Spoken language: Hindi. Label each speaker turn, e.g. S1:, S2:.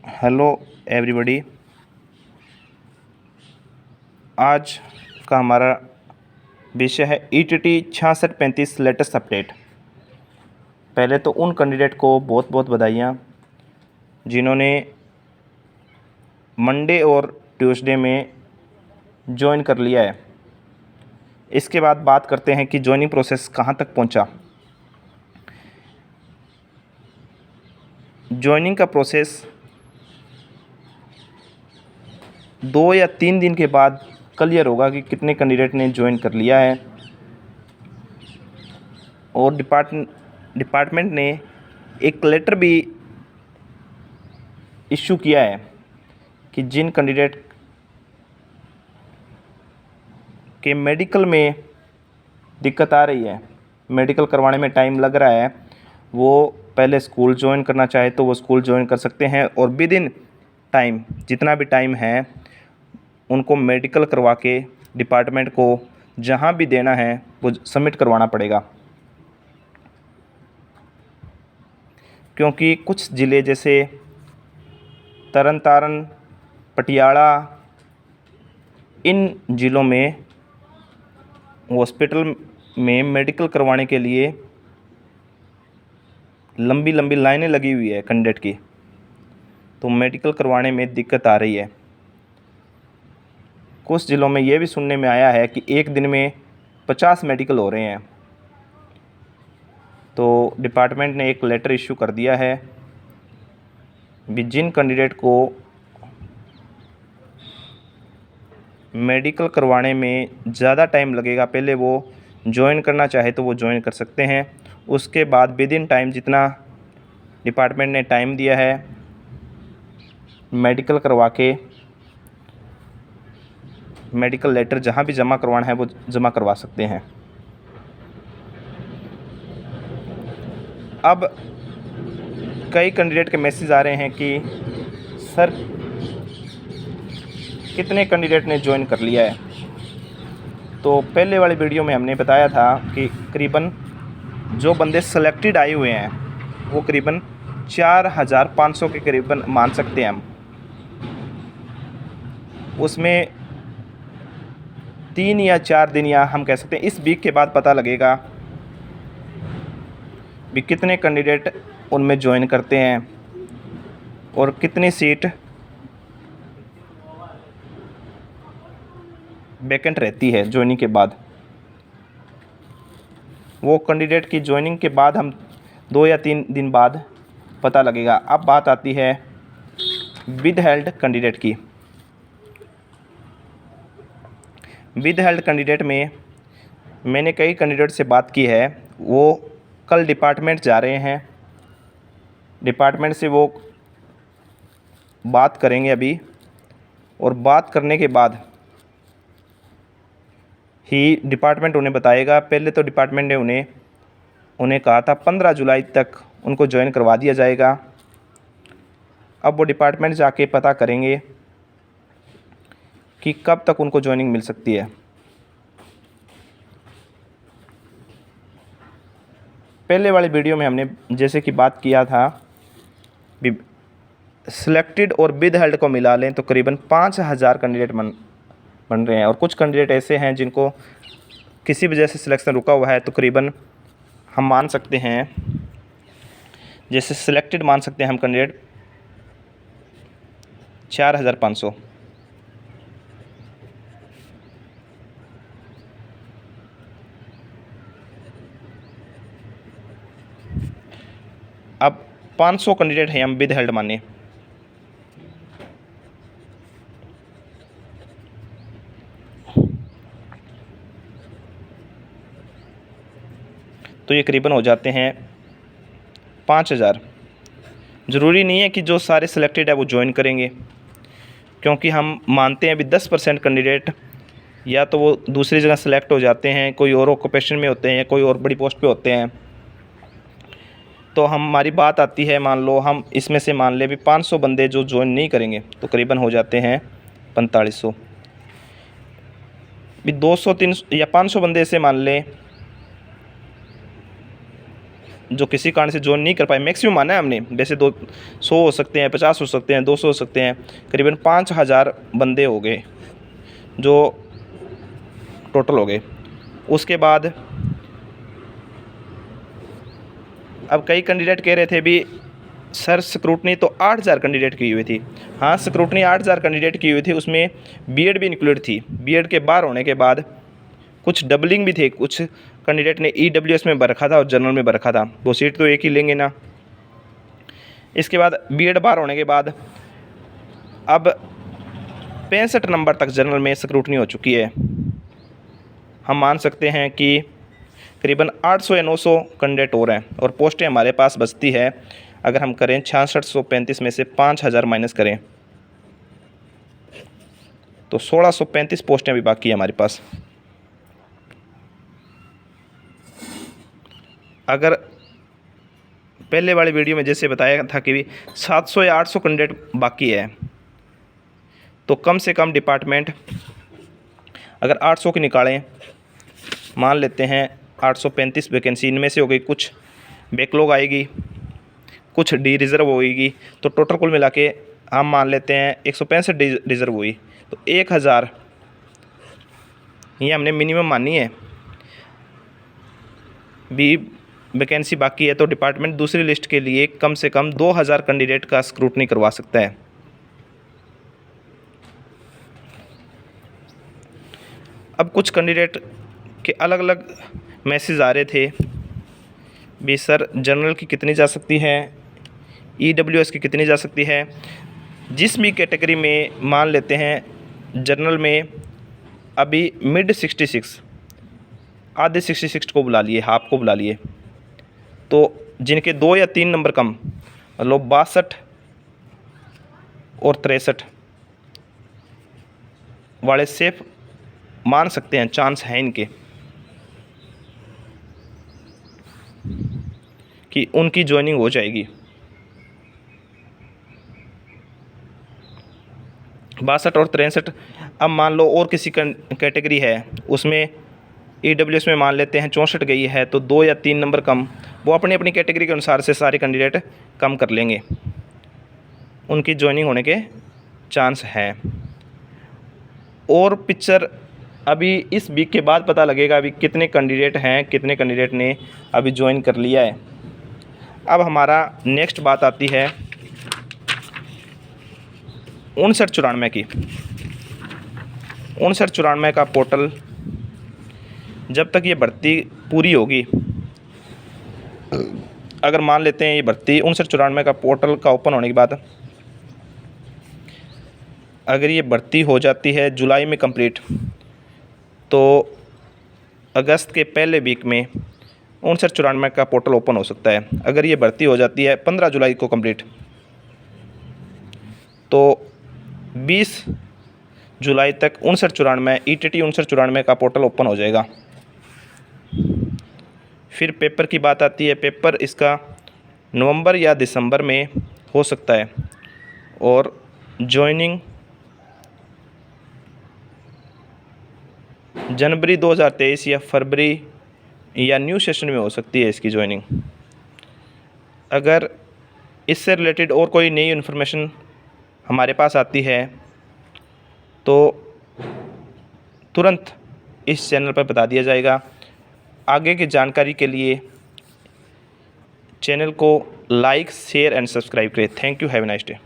S1: Hello everybody. आज का हमारा विषय है ईटीटी 6635 लेटेस्ट अपडेट। पहले तो उन कैंडिडेट को बहुत बहुत बधाइयाँ जिन्होंने मंडे और ट्यूसडे में ज्वाइन कर लिया है। इसके बाद बात करते हैं कि ज्वाइनिंग प्रोसेस कहाँ तक पहुँचा। ज्वाइनिंग का प्रोसेस 2 या 3 दिन के बाद क्लियर होगा कि कितने कैंडिडेट ने ज्वाइन कर लिया है। और डिपार्टमेंट ने एक लेटर भी इशू किया है कि जिन कैंडिडेट के मेडिकल में दिक्कत आ रही है, मेडिकल करवाने में टाइम लग रहा है, वो पहले स्कूल ज्वाइन करना चाहे तो वो स्कूल ज्वाइन कर सकते हैं और विद इन टाइम जितना भी टाइम है उनको मेडिकल करवा के डिपार्टमेंट को जहाँ भी देना है वो सबमिट करवाना पड़ेगा। क्योंकि कुछ ज़िले जैसे तरन तारन, पटियाला, इन ज़िलों में हॉस्पिटल में मेडिकल करवाने के लिए लंबी लंबी लाइनें लगी हुई है कैंडिडेट की, तो मेडिकल करवाने में दिक्कत आ रही है। कुछ ज़िलों में ये भी सुनने में आया है कि एक दिन में 50 मेडिकल हो रहे हैं। तो डिपार्टमेंट ने एक लेटर इशू कर दिया है भी जिन कैंडिडेट को मेडिकल करवाने में ज़्यादा टाइम लगेगा, पहले वो ज्वाइन करना चाहे तो वो ज्वाइन कर सकते हैं। उसके बाद विद इन टाइम जितना डिपार्टमेंट ने टाइम दिया है मेडिकल करवा के मेडिकल लेटर जहाँ भी जमा करवाना है वो जमा करवा सकते हैं। अब कई कैंडिडेट के मैसेज आ रहे हैं कि सर कितने कैंडिडेट ने ज्वाइन कर लिया है। तो पहले वाली वीडियो में हमने बताया था कि करीबन जो बंदे सेलेक्टेड आए हुए हैं वो करीबन 4500 के करीबन मान सकते हैं हम। उसमें 3 या 4 दिन या हम कह सकते हैं इस वीक के बाद पता लगेगा भी कितने कैंडिडेट उनमें ज्वाइन करते हैं और कितनी सीट वैकेंट रहती है ज्वाइनिंग के बाद। वो कैंडिडेट की ज्वाइनिंग के बाद हम 2 या 3 दिन बाद पता लगेगा। अब बात आती है विद हेल्ड कैंडिडेट की। विद हेल्ड कैंडिडेट में मैंने कई कैंडिडेट से बात की है, वो कल डिपार्टमेंट जा रहे हैं। डिपार्टमेंट से वो बात करेंगे अभी, और बात करने के बाद ही डिपार्टमेंट उन्हें बताएगा। पहले तो डिपार्टमेंट ने उन्हें कहा था 15 जुलाई तक उनको ज्वाइन करवा दिया जाएगा। अब वो डिपार्टमेंट जाके पता करेंगे कि कब तक उनको ज्वाइनिंग मिल सकती है। पहले वाली वीडियो में हमने जैसे कि बात किया था सिलेक्टेड और विद हेल्ड को मिला लें तो करीबन 5000 कैंडिडेट बन रहे हैं। और कुछ कैंडिडेट ऐसे हैं जिनको किसी वजह से सिलेक्शन रुका हुआ है, तो करीबन हम मान सकते हैं जैसे सिलेक्टेड मान सकते हैं हम कैंडिडेट 4500। अब 500 कैंडिडेट हैं हम विद हेल्ड माने, तो ये करीबन हो जाते हैं 5000। ज़रूरी नहीं है कि जो सारे सिलेक्टेड है वो ज्वाइन करेंगे, क्योंकि हम मानते हैं अभी 10% कैंडिडेट या तो वो दूसरी जगह सेलेक्ट हो जाते हैं, कोई और ऑक्यूपेशन में होते हैं, कोई और बड़ी पोस्ट पे होते हैं। तो हमारी बात आती है, मान लो हम इसमें से मान ले भी 500 बंदे जो ज्वाइन नहीं करेंगे तो करीबन हो जाते हैं 4500। भी 200 300 या 500 बंदे से मान लें जो किसी कारण से ज्वाइन नहीं कर पाए, मैक्सिमम माना है हमने, वैसे 200 हो सकते हैं, 50 हो सकते हैं, 200 हो सकते हैं, करीबन 5000 बंदे हो गए जो टोटल हो गए। उसके बाद अब कई कैंडिडेट कह रहे थे भी सर स्क्रूटनी तो 8000 कैंडिडेट की हुई थी। हाँ, स्क्रूटनी 8000 कैंडिडेट की हुई थी, उसमें बीएड भी इंक्लूड थी। बीएड के बाहर होने के बाद कुछ डबलिंग भी थे, कुछ कैंडिडेट ने ईडब्ल्यूएस में भर रखा था और जनरल में भर रखा था, वो सीट तो एक ही लेंगे ना। इसके बाद बीएड बाहर होने के बाद अब 65 नंबर तक जनरल में स्क्रूटनी हो चुकी है। हम मान सकते हैं कि करीबन 800 या 900 कैंडिडेट और हैं और पोस्टें हमारे पास बचती है। अगर हम करें 6635 में से 5000 माइनस करें तो 1635 पोस्टें अभी बाकी है हमारे पास। अगर पहले वाली वीडियो में जैसे बताया था कि 700 या 800 कैंडिडेट बाकी है, तो कम से कम डिपार्टमेंट अगर 800 की निकालें, मान लेते हैं 835 वैकेंसी, इनमें से हो गई कुछ बैकलॉग आएगी, कुछ डी रिज़र्व होएगी, तो टोटल कुल मिला के हम मान लेते हैं 165 रिज़र्व हुई, तो 1000 ये हमने मिनिमम मानी है। भी वैकेंसी बाकी है तो डिपार्टमेंट दूसरी लिस्ट के लिए कम से कम 2000 कैंडिडेट का स्क्रूटनी करवा सकता है। अब कुछ कैंडिडेट के अलग अलग मैसेज आ रहे थे भी सर जनरल की कितनी जा सकती है, ईडब्ल्यूएस की कितनी जा सकती है। जिस भी कैटेगरी में मान लेते हैं जनरल में अभी मिड 66, आधे 66 को बुला लिए, हाफ को बुला लिए, तो जिनके 2 या 3 नंबर कम, मतलब 62 और 63 वाले सेफ मान सकते हैं, चांस है इनके कि उनकी ज्वाइनिंग हो जाएगी। 62 और 63, अब मान लो और किसी कैटेगरी है उसमें ईडब्ल्यूएस में मान लेते हैं 64 गई है, तो 2 या 3 नंबर कम, वो अपनी अपनी कैटेगरी के अनुसार से सारे कैंडिडेट कम कर लेंगे, उनकी ज्वाइनिंग होने के चांस हैं। और पिक्चर अभी इस वीक के बाद पता लगेगा अभी कितने कैंडिडेट हैं, कितने कैंडिडेट ने अभी ज्वाइन कर लिया है। अब हमारा नेक्स्ट बात आती है 5994 की। 5994 का पोर्टल जब तक ये भर्ती पूरी होगी, अगर मान लेते हैं ये भर्ती 5994 का पोर्टल का ओपन होने के बाद अगर ये भर्ती हो जाती है जुलाई में कंप्लीट, तो अगस्त के पहले वीक में 5994 का पोर्टल ओपन हो सकता है। अगर ये भर्ती हो जाती है 15 जुलाई को कंप्लीट, तो 20 जुलाई तक 5994 ईटीटी 5994 का पोर्टल ओपन हो जाएगा। फिर पेपर की बात आती है, पेपर इसका नवंबर या दिसंबर में हो सकता है और ज्वाइनिंग जनवरी 2023 या फरवरी या न्यू सेशन में हो सकती है इसकी ज्वाइनिंग। अगर इससे रिलेटेड और कोई नई इन्फॉर्मेशन हमारे पास आती है तो तुरंत इस चैनल पर बता दिया जाएगा। आगे की जानकारी के लिए चैनल को लाइक, शेयर एंड सब्सक्राइब करें। Thank you, have a nice day.